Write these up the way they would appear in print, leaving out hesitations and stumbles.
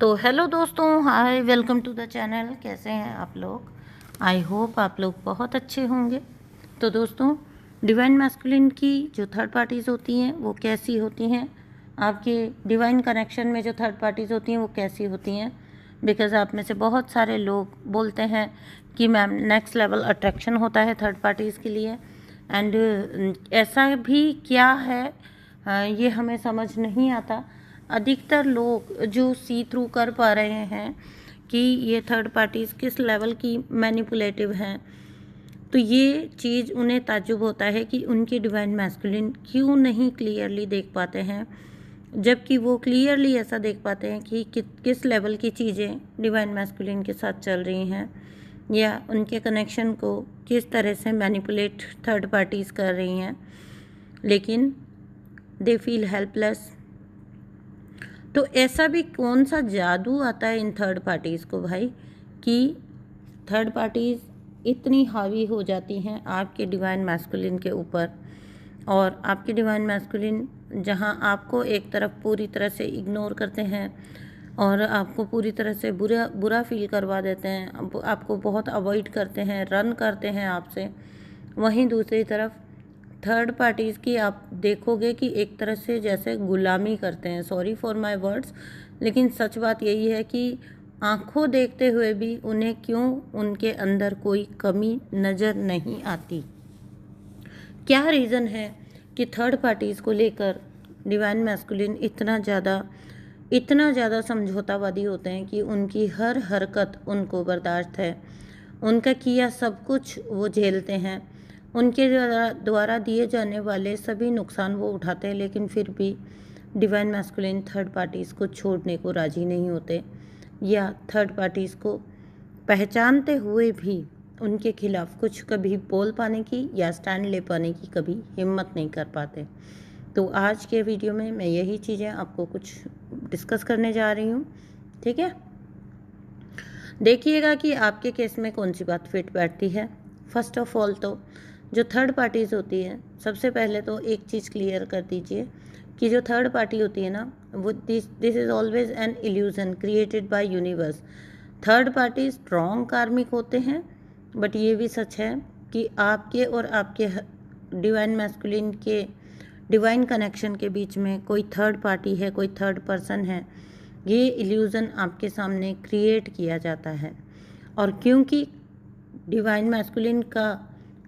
तो हेलो दोस्तों, हाय, welcome to the channel. कैसे हैं आप लोग? आई होप आप लोग बहुत अच्छे होंगे। तो दोस्तों, डिवाइन मैस्कुलिन की जो थर्ड पार्टीज़ होती हैं वो कैसी होती हैं, आपके डिवाइन कनेक्शन में जो थर्ड पार्टीज़ होती हैं वो कैसी होती हैं। बिकॉज़ आप में से बहुत सारे लोग बोलते हैं कि मैम नेक्स्ट लेवल अट्रैक्शन होता है थर्ड पार्टीज़ के लिए, एंड ऐसा भी क्या है ये हमें समझ नहीं आता। अधिकतर लोग जो सी थ्रू कर पा रहे हैं कि ये थर्ड पार्टीज़ किस लेवल की मैनिपुलेटिव हैं, तो ये चीज़ उन्हें ताज्जुब होता है कि उनकी डिवाइन मैस्कुलिन क्यों नहीं क्लियरली देख पाते हैं, जबकि वो क्लियरली ऐसा देख पाते हैं कि किस लेवल की चीज़ें डिवाइन मैस्कुलिन के साथ चल रही हैं या उनके कनेक्शन को किस तरह से मैनिपुलेट थर्ड पार्टीज़ कर रही हैं, लेकिन दे फील हेल्पलेस। तो ऐसा भी कौन सा जादू आता है इन थर्ड पार्टीज़ को भाई कि थर्ड पार्टीज़ इतनी हावी हो जाती हैं आपके डिवाइन मैस्कुलिन के ऊपर, और आपके डिवाइन मैस्कुलिन जहां आपको एक तरफ पूरी तरह से इग्नोर करते हैं और आपको पूरी तरह से बुरा फील करवा देते हैं, आपको बहुत अवॉइड करते हैं, रन करते हैं आपसे, वहीं दूसरी तरफ थर्ड पार्टीज़ की आप देखोगे कि एक तरह से जैसे गुलामी करते हैं। सॉरी फॉर माय वर्ड्स, लेकिन सच बात यही है कि आंखों देखते हुए भी उन्हें क्यों उनके अंदर कोई कमी नज़र नहीं आती। क्या रीज़न है कि थर्ड पार्टीज़ को लेकर डिवाइन मैस्कुलिन इतना ज़्यादा समझौतावादी होते हैं कि उनकी हर हरकत उनको बर्दाश्त है, उनका किया सब कुछ वो झेलते हैं, उनके द्वारा दिए जाने वाले सभी नुकसान वो उठाते हैं, लेकिन फिर भी डिवाइन मैस्कुलिन थर्ड पार्टीज़ को छोड़ने को राज़ी नहीं होते, या थर्ड पार्टीज़ को पहचानते हुए भी उनके खिलाफ कुछ कभी बोल पाने की या स्टैंड ले पाने की कभी हिम्मत नहीं कर पाते। तो आज के वीडियो में मैं यही चीज़ें आपको कुछ डिस्कस करने जा रही हूँ, ठीक है। देखिएगा कि आपके केस में कौन सी बात फिट बैठती है। फर्स्ट ऑफ ऑल तो जो थर्ड पार्टीज़ होती है, सबसे पहले तो एक चीज़ क्लियर कर दीजिए कि जो थर्ड पार्टी होती है ना, वो this is always an illusion created by universe. Third party strong कार्मिक होते हैं, बट ये भी सच है कि आपके और आपके डिवाइन मैस्कुलिन के डिवाइन कनेक्शन के बीच में कोई थर्ड पार्टी है, कोई थर्ड पर्सन है। ये इल्यूज़न आपके सामने क्रिएट किया जाता है, और क्योंकि डिवाइन मैस्कुलिन का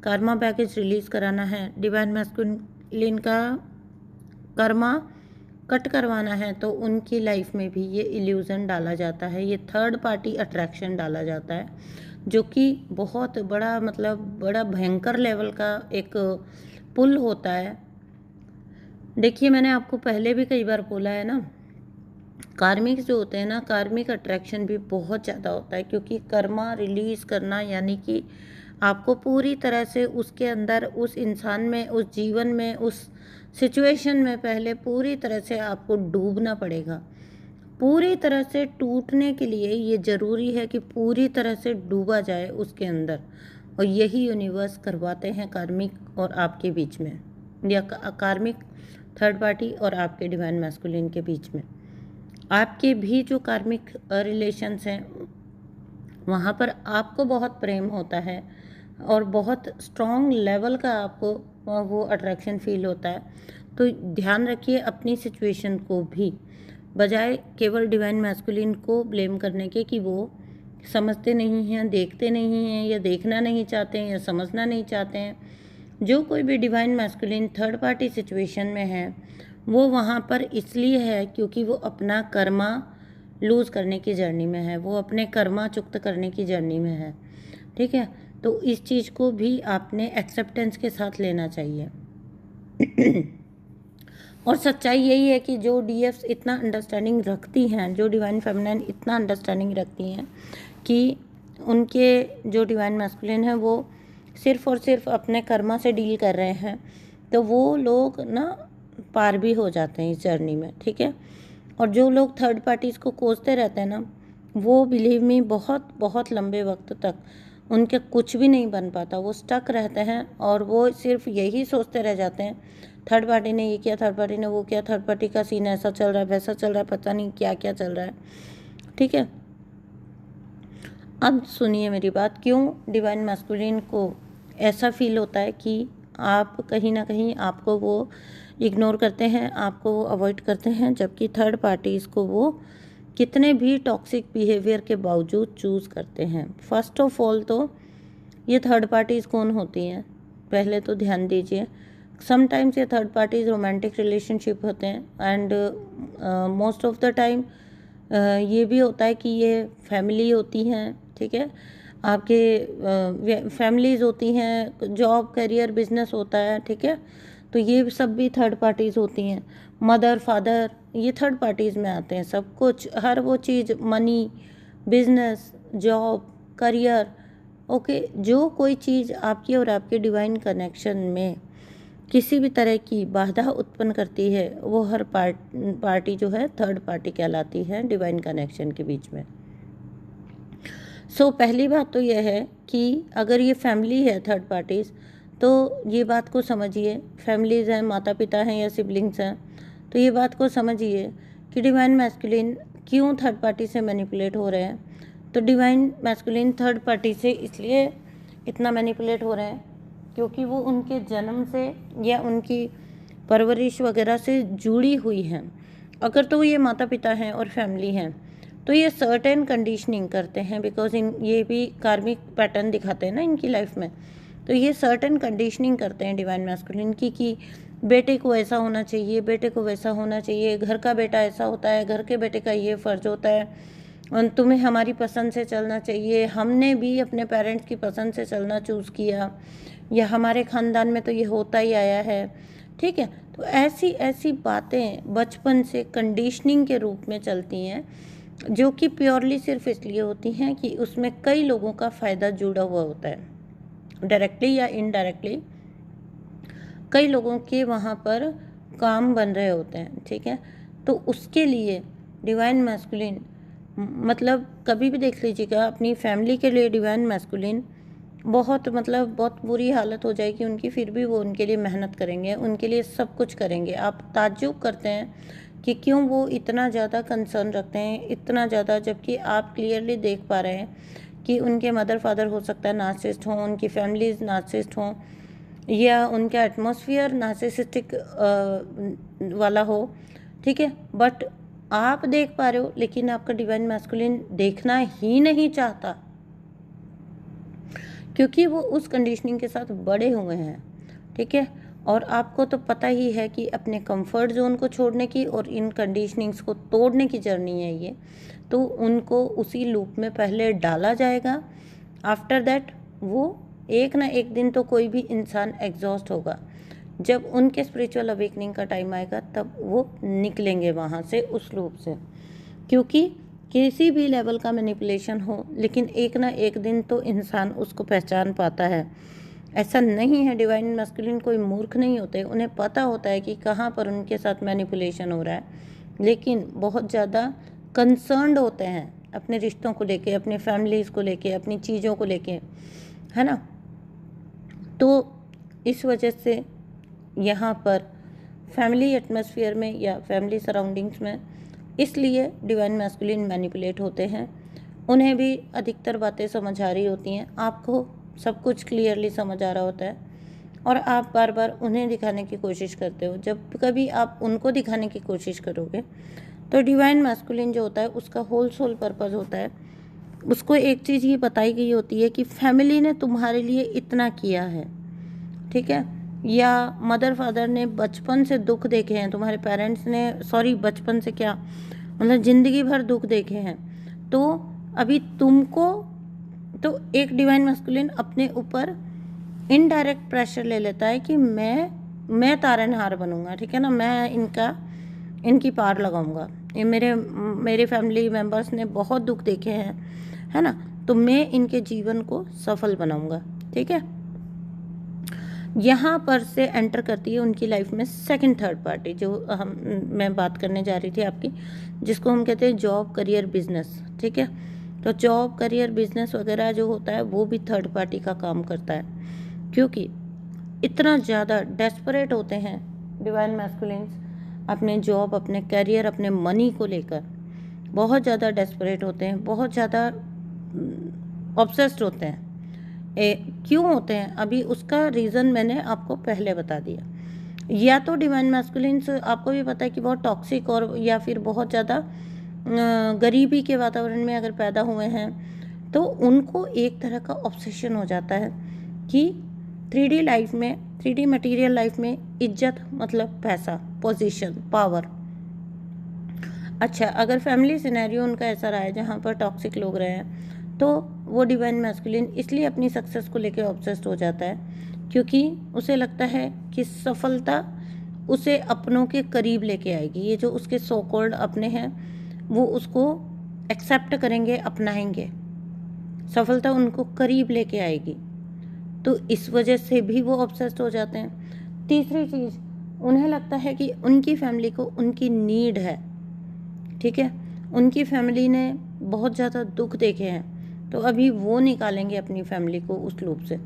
कर्मा पैकेज रिलीज़ कराना है, डिवाइन मैस्कुलिन का कर्मा कट करवाना है, तो उनकी लाइफ में भी ये इल्यूज़न डाला जाता है, ये थर्ड पार्टी अट्रैक्शन डाला जाता है, जो कि बहुत बड़ा बड़ा भयंकर लेवल का एक पुल होता है। देखिए, मैंने आपको पहले भी कई बार बोला है ना, कार्मिक जो होते हैं ना, कार्मिक अट्रैक्शन भी बहुत ज़्यादा होता है, क्योंकि कर्मा रिलीज़ करना यानी कि आपको पूरी तरह से उसके अंदर, उस इंसान में, उस जीवन में, उस सिचुएशन में पहले पूरी तरह से आपको डूबना पड़ेगा। पूरी तरह से टूटने के लिए ये ज़रूरी है कि पूरी तरह से डूबा जाए उसके अंदर, और यही यूनिवर्स करवाते हैं कार्मिक और आपके बीच में, या कार्मिक थर्ड पार्टी और आपके डिवाइन मैस्कुलिन के बीच में। आपके भी जो कार्मिक रिलेशंस हैं, वहाँ पर आपको बहुत प्रेम होता है और बहुत स्ट्रॉन्ग लेवल का आपको वो अट्रैक्शन फील होता है। तो ध्यान रखिए अपनी सिचुएशन को भी, बजाय केवल डिवाइन मैस्कुलिन को ब्लेम करने के कि वो समझते नहीं हैं, देखते नहीं हैं, या देखना नहीं चाहते हैं, या समझना नहीं चाहते हैं। जो कोई भी divine masculine third party situation में है, वो वहाँ पर इसलिए है क्योंकि वो अपना कर्मा लूज़ करने की जर्नी में है, वो अपने कर्मा चुक्त करने की जर्नी में है, ठीक है। तो इस चीज़ को भी आपने एक्सेप्टेंस के साथ लेना चाहिए। और सच्चाई यही है कि जो डीएफ्स इतना अंडरस्टैंडिंग रखती हैं, जो डिवाइन फेमिनिन इतना अंडरस्टैंडिंग रखती हैं कि उनके जो डिवाइन मैस्कुलिन है वो सिर्फ़ और सिर्फ अपने कर्मा से डील कर रहे हैं, तो वो लोग ना पार भी हो जाते हैं इस जर्नी में, ठीक है। और जो लोग थर्ड पार्टीज़ को कोसते रहते हैं ना, वो बिलीव मी बहुत बहुत लंबे वक्त तक उनके कुछ भी नहीं बन पाता, वो स्टक रहते हैं, और वो सिर्फ यही सोचते रह जाते हैं, थर्ड पार्टी ने ये किया, थर्ड पार्टी ने वो किया, थर्ड पार्टी का सीन ऐसा चल रहा है, वैसा चल रहा है, पता नहीं क्या क्या चल रहा है। ठीक है। अब सुनिए मेरी बात, क्यों डिवाइन मैस्कुलिन को ऐसा फील होता है कि आप कहीं ना कहीं आपको वो इग्नोर करते हैं, आपको वो अवॉइड करते हैं, जबकि थर्ड पार्टीज़ को वो कितने भी टॉक्सिक बिहेवियर के बावजूद चूज़ करते हैं। फर्स्ट ऑफ ऑल तो ये थर्ड पार्टीज़ कौन होती हैं, पहले तो ध्यान दीजिए। समटाइम्स ये थर्ड पार्टीज़ रोमांटिक रिलेशनशिप होते हैं, and most of the time ये भी होता है कि ये फैमिली होती हैं, ठीक है, आपके फैमिलीज़ होती हैं, जॉब करियर बिजनेस होता है, ठीक है, तो ये सब भी थर्ड पार्टीज़ होती हैं। मदर फादर ये थर्ड पार्टीज़ में आते हैं। सब कुछ, हर वो चीज़, money, business, job, career, okay, जो कोई चीज़ आपकी और आपके डिवाइन कनेक्शन में किसी भी तरह की बाधा उत्पन्न करती है, वो हर पार्टी जो है थर्ड पार्टी कहलाती है डिवाइन कनेक्शन के बीच में। पहली बात तो यह है कि अगर ये फैमिली है थर्ड पार्टीज़, तो ये बात को समझिए, फैमिलीज़ हैं, माता पिता हैं या सिबलिंग्स हैं, तो ये बात को समझिए कि डिवाइन मैस्कुलिन क्यों थर्ड पार्टी से मैनिपुलेट हो रहे हैं। तो डिवाइन मैस्कुलिन थर्ड पार्टी से इसलिए इतना मैनिपुलेट हो रहे हैं क्योंकि वो उनके जन्म से या उनकी परवरिश वगैरह से जुड़ी हुई हैं। अगर तो ये माता पिता हैं और फैमिली हैं, तो ये सर्टेन कंडीशनिंग करते हैं, बिकॉज ये भी कार्मिक पैटर्न दिखाते हैं ना इनकी लाइफ में। तो ये सर्टेन कंडीशनिंग करते हैं डिवाइन मैस्कुलिन की कि बेटे को ऐसा होना चाहिए, बेटे को वैसा होना चाहिए, घर का बेटा ऐसा होता है, घर के बेटे का ये फ़र्ज होता है, और तुम्हें हमारी पसंद से चलना चाहिए, हमने भी अपने पेरेंट्स की पसंद से चलना चूज़ किया, या हमारे ख़ानदान में तो ये होता ही आया है, ठीक है। तो ऐसी ऐसी बातें बचपन से कंडीशनिंग के रूप में चलती हैं, जो कि प्योरली सिर्फ इसलिए होती हैं कि उसमें कई लोगों का फ़ायदा जुड़ा हुआ होता है, डायरेक्टली या इनडायरेक्टली कई लोगों के वहाँ पर काम बन रहे होते हैं, ठीक है। तो उसके लिए डिवाइन मैस्कुलिन, मतलब कभी भी देख लीजिएगा अपनी फैमिली के लिए डिवाइन मैस्कुलिन बहुत बहुत बुरी हालत हो जाएगी उनकी, फिर भी वो उनके लिए मेहनत करेंगे, उनके लिए सब कुछ करेंगे। आप ताज्जुब करते हैं कि क्यों वो इतना ज़्यादा कंसर्न रखते हैं, इतना ज़्यादा, जबकि आप क्लियरली देख पा रहे हैं कि उनके मदर फादर हो सकता है नार्सिसिस्ट हों, उनकी फैमिलीज नार्सिसिस्ट हों, या उनका एटमॉस्फेयर नार्सिसिस्टिक वाला हो, ठीक है, बट आप देख पा रहे हो, लेकिन आपका डिवाइन मैस्कुलिन देखना ही नहीं चाहता, क्योंकि वो उस कंडीशनिंग के साथ बड़े हुए हैं, ठीक है। और आपको तो पता ही है कि अपने कंफर्ट जोन को छोड़ने की और इन कंडीशनिंग्स को तोड़ने की जर्नी है ये, तो उनको उसी लूप में पहले डाला जाएगा। आफ्टर दैट वो एक ना एक दिन तो कोई भी इंसान एग्जॉस्ट होगा, जब उनके स्पिरिचुअल अवेकनिंग का टाइम आएगा तब वो निकलेंगे वहाँ से, उस लूप से। क्योंकि किसी भी लेवल का मैनिपुलेशन हो, लेकिन एक ना एक दिन तो इंसान उसको पहचान पाता है। ऐसा नहीं है, डिवाइन मैस्कुलिन कोई मूर्ख नहीं होते, उन्हें पता होता है कि कहाँ पर उनके साथ मैनिपुलेशन हो रहा है, लेकिन बहुत ज़्यादा कंसर्न्ड होते हैं अपने रिश्तों को लेके, अपने फैमिलीज़ को लेके, अपनी चीज़ों को लेके, है ना। तो इस वजह से यहाँ पर फैमिली एटमॉस्फेयर में या फैमिली सराउंडिंग्स में इसलिए डिवाइन मैस्कुलिन मैनिपुलेट होते हैं। उन्हें भी अधिकतर बातें समझ आ रही होती हैं, आपको सब कुछ क्लियरली समझ आ रहा होता है, और आप बार बार उन्हें दिखाने की कोशिश करते हो। जब कभी आप उनको दिखाने की कोशिश करोगे तो डिवाइन मैस्कुलिन जो होता है उसका होल सोल पर्पज़ होता है, उसको एक चीज़ ये बताई गई होती है कि फैमिली ने तुम्हारे लिए इतना किया है, ठीक है, या मदर फादर ने बचपन से दुख देखे हैं, तुम्हारे पेरेंट्स ने, सॉरी बचपन से क्या, मतलब ज़िंदगी भर दुख देखे हैं, तो अभी तुमको, तो एक डिवाइन मैस्कुलिन अपने ऊपर इनडायरेक्ट प्रेशर ले लेता है कि मैं तारनहार बनूंगा, ठीक है ना, मैं इनकी पार लगाऊंगा, ये मेरे फैमिली मेम्बर्स ने बहुत दुख देखे हैं, है ना, तो मैं इनके जीवन को सफल बनाऊंगा, ठीक है। यहाँ पर से एंटर करती है उनकी लाइफ में सेकंड थर्ड पार्टी, जो मैं बात करने जा रही थी आपकी, जिसको हम कहते हैं जॉब करियर बिजनेस, ठीक है। तो जॉब करियर बिजनेस वगैरह जो होता है वो भी थर्ड पार्टी का काम करता है, क्योंकि इतना ज़्यादा डेस्परेट होते हैं डिवाइन मैस्कुलिन्स अपने जॉब, अपने करियर, अपने मनी को लेकर, बहुत ज़्यादा डेस्परेट होते हैं, बहुत ज़्यादा ऑब्सेस्ड होते हैं। क्यों होते हैं, अभी उसका रीज़न मैंने आपको पहले बता दिया। या तो डिवाइन मैस्कुलिन्स आपको भी पता है कि बहुत टॉक्सिक और या फिर बहुत ज़्यादा गरीबी के वातावरण में अगर पैदा हुए हैं तो उनको एक तरह का ऑब्सेशन हो जाता है कि 3D लाइफ में, 3D मटेरियल लाइफ में इज्जत मतलब पैसा, पोजीशन, पावर। अच्छा, अगर फैमिली सिनेरियो उनका ऐसा रहा है जहाँ पर टॉक्सिक लोग रहे हैं तो वो डिवाइन मैस्कुलिन इसलिए अपनी सक्सेस को लेकर ऑब्सेस्ड हो जाता है क्योंकि उसे लगता है कि सफलता उसे अपनों के करीब लेके आएगी। ये जो उसके सो कॉल्ड अपने हैं वो उसको एक्सेप्ट करेंगे, अपनाएंगे, सफलता उनको करीब लेके आएगी। तो इस वजह से भी वो ऑब्सेस्ड हो जाते हैं। तीसरी चीज़, उन्हें लगता है कि उनकी फैमिली को उनकी नीड है, ठीक है, उनकी फैमिली ने बहुत ज़्यादा दुख देखे हैं तो अभी वो निकालेंगे अपनी फैमिली को उस लूप से।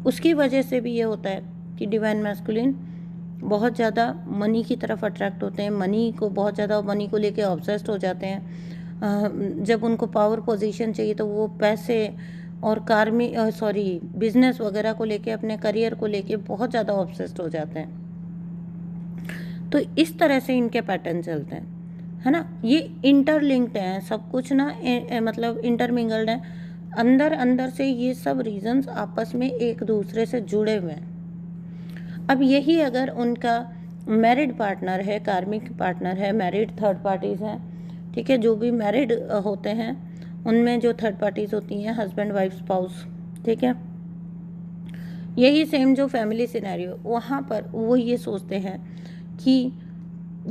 उसकी वजह से भी ये होता है कि डिवाइन मैस्कुलिन बहुत ज़्यादा मनी की तरफ अट्रैक्ट होते हैं, मनी को लेके ऑब्सेस्ड हो जाते हैं। जब उनको पावर पोजीशन चाहिए तो वो पैसे और बिजनेस वगैरह को लेके, अपने करियर को लेके बहुत ज़्यादा ऑब्सेस्ड हो जाते हैं। तो इस तरह से इनके पैटर्न चलते हैं, है ना। ये इंटरलिंक्ड हैं, सब कुछ ना मतलब इंटरमिंगल्ड है, अंदर अंदर से ये सब रीजंस आपस में एक दूसरे से जुड़े हुए हैं। अब यही अगर उनका मैरिड पार्टनर है, कार्मिक पार्टनर है, मैरिड थर्ड पार्टीज हैं, ठीक है, जो भी मैरिड होते हैं उनमें जो थर्ड पार्टीज होती हैं, हस्बैंड वाइफ स्पाउस, ठीक है, यही सेम जो फैमिली सिनेरियो, वहाँ पर वो ये सोचते हैं कि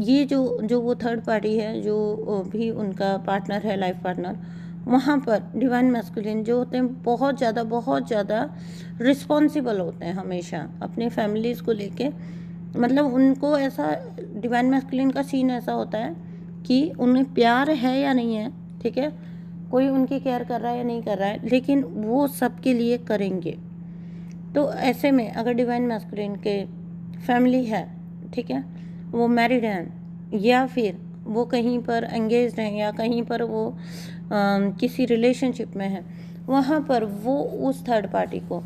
ये जो वो थर्ड पार्टी है, जो भी उनका पार्टनर है, लाइफ पार्टनर, वहाँ पर डिवाइन मैस्कुलिन जो होते हैं बहुत ज़्यादा रिस्पॉन्सिबल होते हैं हमेशा अपनी फैमिलीज़ को लेके। मतलब उनको ऐसा, डिवाइन मैस्कुलिन का सीन ऐसा होता है कि उन्हें प्यार है या नहीं है, ठीक है, कोई उनकी केयर कर रहा है या नहीं कर रहा है, लेकिन वो सबके लिए करेंगे। तो ऐसे में अगर डिवाइन मैस्कुलिन के फैमिली है, ठीक है, वो मैरिड हैं या फिर वो कहीं पर एंगेज्ड हैं या कहीं पर वो किसी रिलेशनशिप में है, वहाँ पर वो उस थर्ड पार्टी को,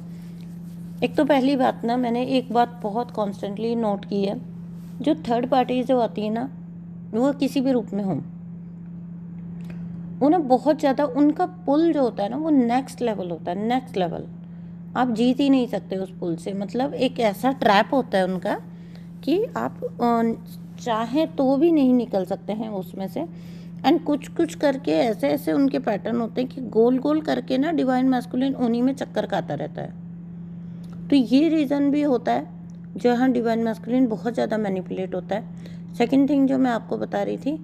एक तो पहली बात ना, मैंने एक बात बहुत कॉन्स्टेंटली नोट की है, जो थर्ड पार्टी जो आती है ना, वो किसी भी रूप में हो, उन्हें बहुत ज़्यादा उनका पुल जो होता है ना वो नेक्स्ट लेवल होता है, नेक्स्ट लेवल। आप जीत ही नहीं सकते उस पुल से। मतलब एक ऐसा ट्रैप होता है उनका कि आप चाहें तो भी नहीं निकल सकते हैं उसमें से। एंड कुछ करके ऐसे उनके पैटर्न होते हैं कि गोल गोल करके ना डिवाइन मैस्कुलिन उन्हीं में चक्कर खाता रहता है। तो ये रीज़न भी होता है जहाँ डिवाइन मैस्कुलिन बहुत ज़्यादा मैनिपुलेट होता है। सेकंड थिंग जो मैं आपको बता रही थी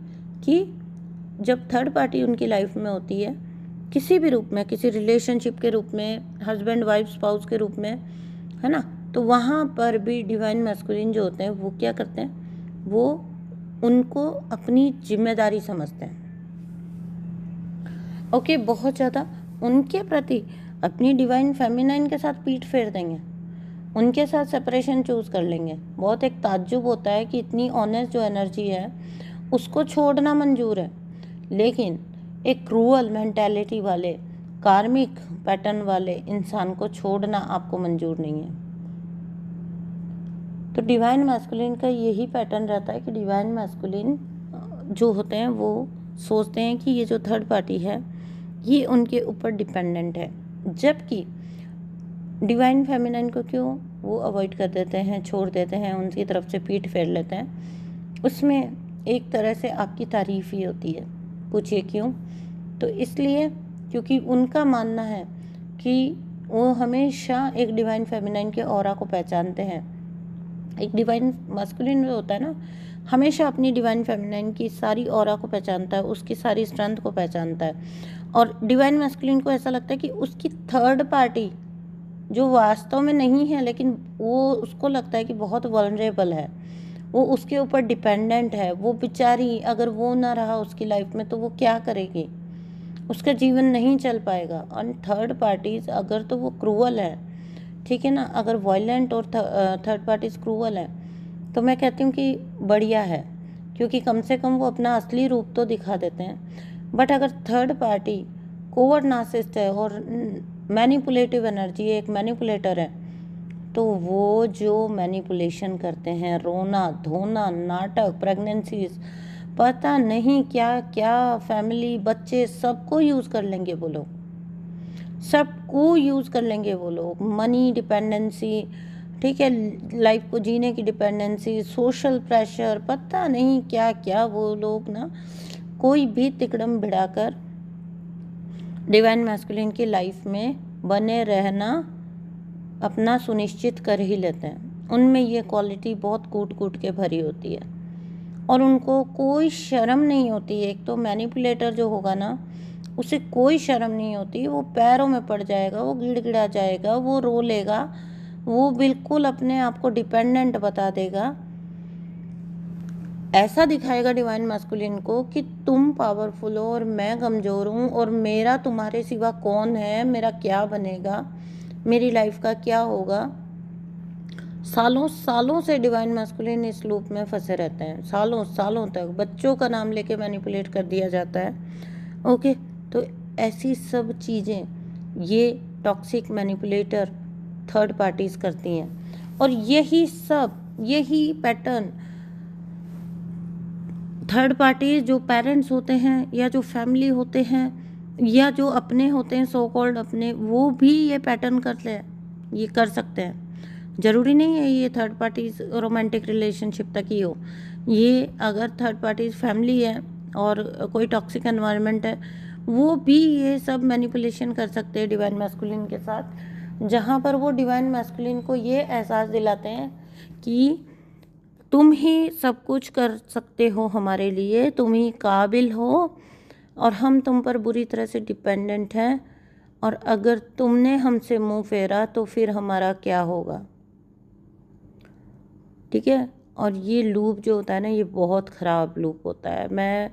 कि जब थर्ड पार्टी उनकी लाइफ में होती है किसी भी रूप में, किसी रिलेशनशिप के रूप में, हस्बैंड वाइफ स्पाउस के रूप में, है ना, तो वहाँ पर भी डिवाइन मैस्कुलिन जो होते हैं वो क्या करते हैं, वो उनको अपनी जिम्मेदारी समझते हैं। ओके, बहुत ज़्यादा उनके प्रति अपनी डिवाइन फेमिनाइन के साथ पीठ फेर देंगे, उनके साथ सेपरेशन चूज़ कर लेंगे। बहुत एक ताज्जुब होता है कि इतनी ऑनेस्ट जो एनर्जी है उसको छोड़ना मंजूर है, लेकिन एक क्रूअल मेंटालिटी वाले, कार्मिक पैटर्न वाले इंसान को छोड़ना आपको मंजूर नहीं है। तो डिवाइन मैस्कुलिन का यही पैटर्न रहता है कि डिवाइन मैस्कुलिन जो होते हैं वो सोचते हैं कि ये जो थर्ड पार्टी है ये उनके ऊपर डिपेंडेंट है, जबकि डिवाइन फेमिनाइन को क्यों वो अवॉइड कर देते हैं, छोड़ देते हैं, उनकी तरफ से पीठ फेर लेते हैं। उसमें एक तरह से आपकी तारीफ ही होती है। पूछिए क्यों? तो इसलिए क्योंकि उनका मानना है कि वो हमेशा एक डिवाइन फेमिनाइन के ऑरा को पहचानते हैं। एक डिवाइन मैस्कुलिन जो होता है ना, हमेशा अपनी डिवाइन फेमिनाइन की सारी ऑरा को पहचानता है, उसकी सारी स्ट्रेंथ को पहचानता है। और डिवाइन मैस्कुलिन को ऐसा लगता है कि उसकी थर्ड पार्टी जो वास्तव में नहीं है, लेकिन वो उसको लगता है कि बहुत वल्नरेबल है, वो उसके ऊपर डिपेंडेंट है, वो बेचारी अगर वो ना रहा उसकी लाइफ में तो वो क्या करेगी, उसका जीवन नहीं चल पाएगा। और थर्ड पार्टीज अगर तो वो क्रूअल है, ठीक है ना, अगर वायलेंट और थर्ड पार्टीज क्रूअल है तो मैं कहती हूँ कि बढ़िया है, क्योंकि कम से कम वो अपना असली रूप तो दिखा देते हैं। बट अगर थर्ड पार्टी कोवर्ट नार्सिसिस्ट है और मैनिपुलेटिव एनर्जी, एक मैनिपुलेटर है, तो वो जो मैनिपुलेशन करते हैं, रोना धोना, नाटक, प्रेगनेंसीज, पता नहीं क्या क्या, फैमिली, बच्चे, सबको यूज़ कर लेंगे वो लोग, सबको यूज़ कर लेंगे वो लोग। मनी डिपेंडेंसी, ठीक है, लाइफ को जीने की डिपेंडेंसी, सोशल प्रेशर, पता नहीं क्या क्या वो लोग ना कोई भी तिकड़म भिड़ाकर डिवाइन मैस्कुलिन की लाइफ में बने रहना अपना सुनिश्चित कर ही लेते हैं। उनमें ये क्वालिटी बहुत कूट कूट के भरी होती है और उनको कोई शर्म नहीं होती है। एक तो मैनिपुलेटर जो होगा ना, उसे कोई शर्म नहीं होती, वो पैरों में पड़ जाएगा, वो गिड़गिड़ा जाएगा, वो रो लेगा, वो बिल्कुल अपने आप को डिपेंडेंट बता देगा, ऐसा दिखाएगा डिवाइन मैस्कुलिन को कि तुम पावरफुल हो और मैं कमज़ोर हूँ और मेरा तुम्हारे सिवा कौन है, मेरा क्या बनेगा, मेरी लाइफ का क्या होगा। सालों सालों से डिवाइन मैस्कुलिन इस लूप में फंसे रहते हैं, सालों सालों तक बच्चों का नाम लेके मैनिपुलेट कर दिया जाता है। ओके, तो ऐसी सब चीज़ें ये टॉक्सिक मैनिपुलेटर थर्ड पार्टीज करती हैं और यही पैटर्न थर्ड पार्टी जो पेरेंट्स होते हैं या जो फैमिली होते हैं या जो अपने होते हैं, सो कॉल्ड अपने, वो भी ये पैटर्न करते हैं, ये कर सकते हैं। ज़रूरी नहीं है ये थर्ड पार्टीज रोमांटिक रिलेशनशिप तक ही हो। ये अगर थर्ड पार्टीज फैमिली है और कोई टॉक्सिक एनवायरनमेंट है, वो भी ये सब मैनिपुलेशन कर सकते हैं डिवाइन मैस्कुलिन के साथ, जहाँ पर वो डिवाइन मैस्कुलिन को ये एहसास दिलाते हैं कि तुम ही सब कुछ कर सकते हो हमारे लिए, तुम ही काबिल हो और हम तुम पर बुरी तरह से डिपेंडेंट हैं, और अगर तुमने हमसे मुंह फेरा तो फिर हमारा क्या होगा। ठीक है, और ये लूप जो होता है ना, ये बहुत ख़राब लूप होता है। मैं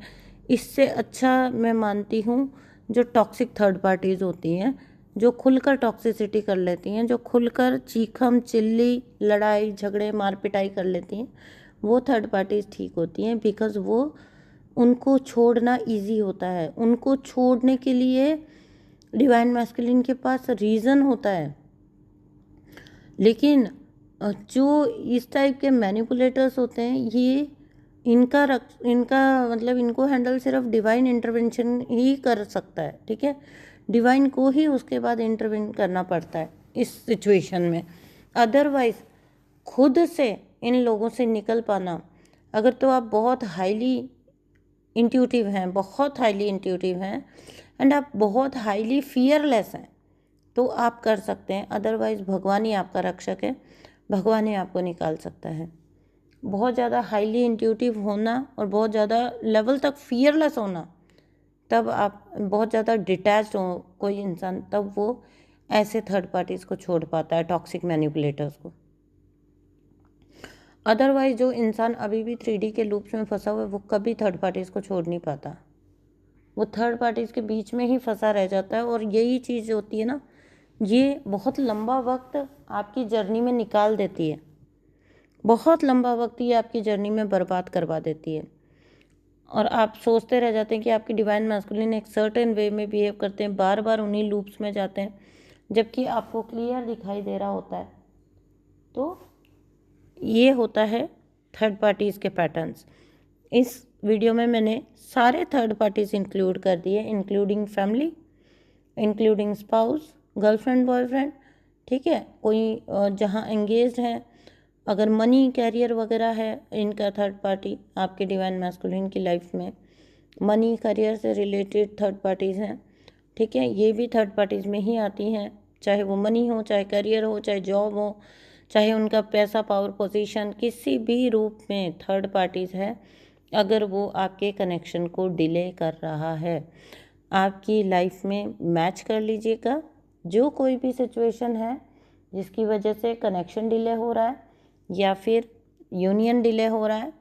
इससे अच्छा मैं मानती हूँ जो टॉक्सिक थर्ड पार्टीज़ होती हैं, जो खुलकर टॉक्सिसिटी कर लेती हैं, जो खुलकर चीखम चिल्ली, लड़ाई झगड़े, मार पिटाई कर लेती हैं, वो थर्ड पार्टीज़ ठीक होती हैं। बिकॉज़ वो, उनको छोड़ना इजी होता है, उनको छोड़ने के लिए डिवाइन मैस्कुलिन के पास रीज़न होता है। लेकिन जो इस टाइप के मैनिपुलेटर्स होते हैं, ये इनका मतलब इनको हैंडल सिर्फ डिवाइन इंटरवेंशन ही कर सकता है। ठीक है, डिवाइन को ही उसके बाद इंटरवेन करना पड़ता है इस सिचुएशन में। अदरवाइज खुद से इन लोगों से निकल पाना, अगर तो आप बहुत हाईली इंट्यूटिव हैं, बहुत हाईली इंट्यूटिव हैं एंड आप बहुत हाईली फियरलेस हैं, तो आप कर सकते हैं। अदरवाइज भगवान ही आपका रक्षक है, भगवान ही आपको निकाल सकता है। बहुत ज़्यादा हाईली इंट्यूटिव होना और बहुत ज़्यादा लेवल तक फियरलेस होना, तब आप बहुत ज़्यादा डिटैच्ड हो कोई इंसान, तब वो ऐसे थर्ड पार्टीज़ को छोड़ पाता है, टॉक्सिक मैनिपुलेटर्स को। अदरवाइज जो इंसान अभी भी 3D के लूप्स में फंसा हुआ है, वो कभी थर्ड पार्टीज़ को छोड़ नहीं पाता, वो थर्ड पार्टीज़ के बीच में ही फंसा रह जाता है। और यही चीज़ होती है ना, ये बहुत लंबा वक्त आपकी जर्नी में निकाल देती है, बहुत लंबा वक्त ये आपकी जर्नी में बर्बाद करवा देती है। और आप सोचते रह जाते हैं कि आपकी डिवाइन मैस्कुलिन एक सर्टेन वे में बिहेव करते हैं, बार बार उन्हीं लूप्स में जाते हैं, जबकि आपको क्लियर दिखाई दे रहा होता है। तो ये होता है थर्ड पार्टीज़ के पैटर्न्स। इस वीडियो में मैंने सारे थर्ड पार्टीज़ इंक्लूड कर दिए, including family, including spouse, girlfriend, boyfriend. ठीक है, कोई जहाँ एंगेज्ड है, अगर मनी, कैरियर वगैरह है, इनका थर्ड पार्टी आपके डिवाइन मैस्कुलिन की लाइफ में मनी, करियर से रिलेटेड थर्ड पार्टीज़ हैं। ठीक है, ये भी थर्ड पार्टीज़ में ही आती हैं, चाहे वो मनी हो, चाहे करियर हो, चाहे जॉब हो, चाहे उनका पैसा, पावर, पोजीशन, किसी भी रूप में थर्ड पार्टीज़ है। अगर वो आपके कनेक्शन को डिले कर रहा है, आपकी लाइफ में मैच कर लीजिएगा। जो कोई भी सिचुएशन है जिसकी वजह से कनेक्शन डिले हो रहा है या फिर यूनियन डिले हो रहा है,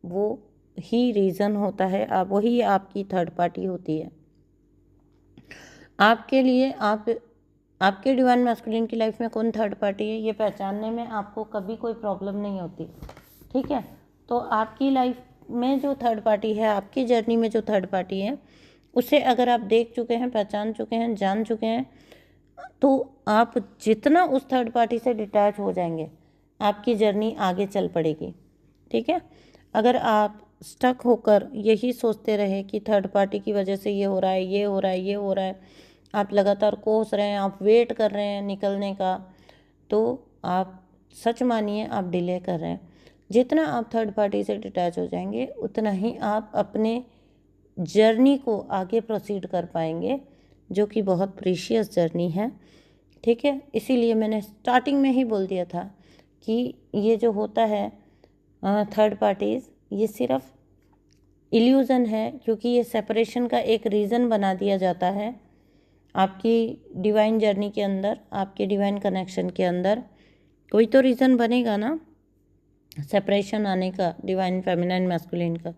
वो ही रीज़न होता है, आप वही आपकी थर्ड पार्टी होती है। आपके लिए आपके डिवाइन मैस्कुलिन की लाइफ में कौन थर्ड पार्टी है, ये पहचानने में आपको कभी कोई प्रॉब्लम नहीं होती। ठीक है, तो आपकी लाइफ में जो थर्ड पार्टी है, आपकी जर्नी में जो थर्ड पार्टी है, उसे अगर आप देख चुके हैं, पहचान चुके हैं, जान चुके हैं, तो आप जितना उस थर्ड पार्टी से डिटैच हो जाएंगे, आपकी जर्नी आगे चल पड़ेगी। ठीक है। अगर आप स्टक होकर यही सोचते रहे कि थर्ड पार्टी की वजह से ये हो रहा है, ये हो रहा है, ये हो रहा है, आप लगातार कोस रहे हैं, आप वेट कर रहे हैं निकलने का, तो आप सच मानिए आप डिले कर रहे हैं। जितना आप थर्ड पार्टी से डिटैच हो जाएंगे, उतना ही आप अपने जर्नी को आगे प्रोसीड कर पाएंगे, जो कि बहुत प्रीशियस जर्नी है। ठीक है। इसीलिए मैंने स्टार्टिंग में ही बोल दिया था कि ये जो होता है थर्ड पार्टीज़, ये सिर्फ इल्यूज़न है, क्योंकि ये सेपरेशन का एक रीज़न बना दिया जाता है आपकी डिवाइन जर्नी के अंदर, आपके डिवाइन कनेक्शन के अंदर। कोई तो रीज़न बनेगा ना सेपरेशन आने का, डिवाइन फेमिनाइन मैस्कुलिन का।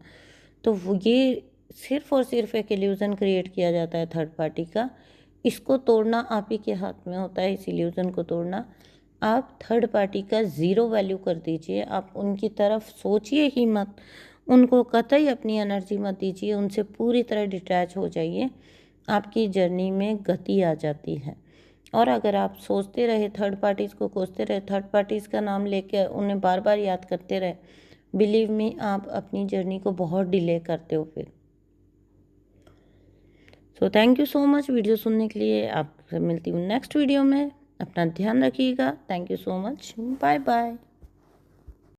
तो वो ये सिर्फ और सिर्फ एक इल्यूज़न क्रिएट किया जाता है थर्ड पार्टी का। इसको तोड़ना आप ही के हाथ में होता है, इस इल्यूज़न को तोड़ना। आप थर्ड पार्टी का ज़ीरो वैल्यू कर दीजिए, आप उनकी तरफ सोचिए ही मत, उनको कतई अपनी एनर्जी मत दीजिए, उनसे पूरी तरह डिटैच हो जाइए, आपकी जर्नी में गति आ जाती है। और अगर आप सोचते रहे, थर्ड पार्टीज़ को कोसते रहे, थर्ड पार्टीज़ का नाम लेकर उन्हें बार बार याद करते रहे, बिलीव मी आप अपनी जर्नी को बहुत डिले करते हो फिर। So thank you so much video सुनने के लिए। आपसे मिलती हूँ नेक्स्ट वीडियो में। अपना ध्यान रखिएगा। Thank you so much. Bye bye.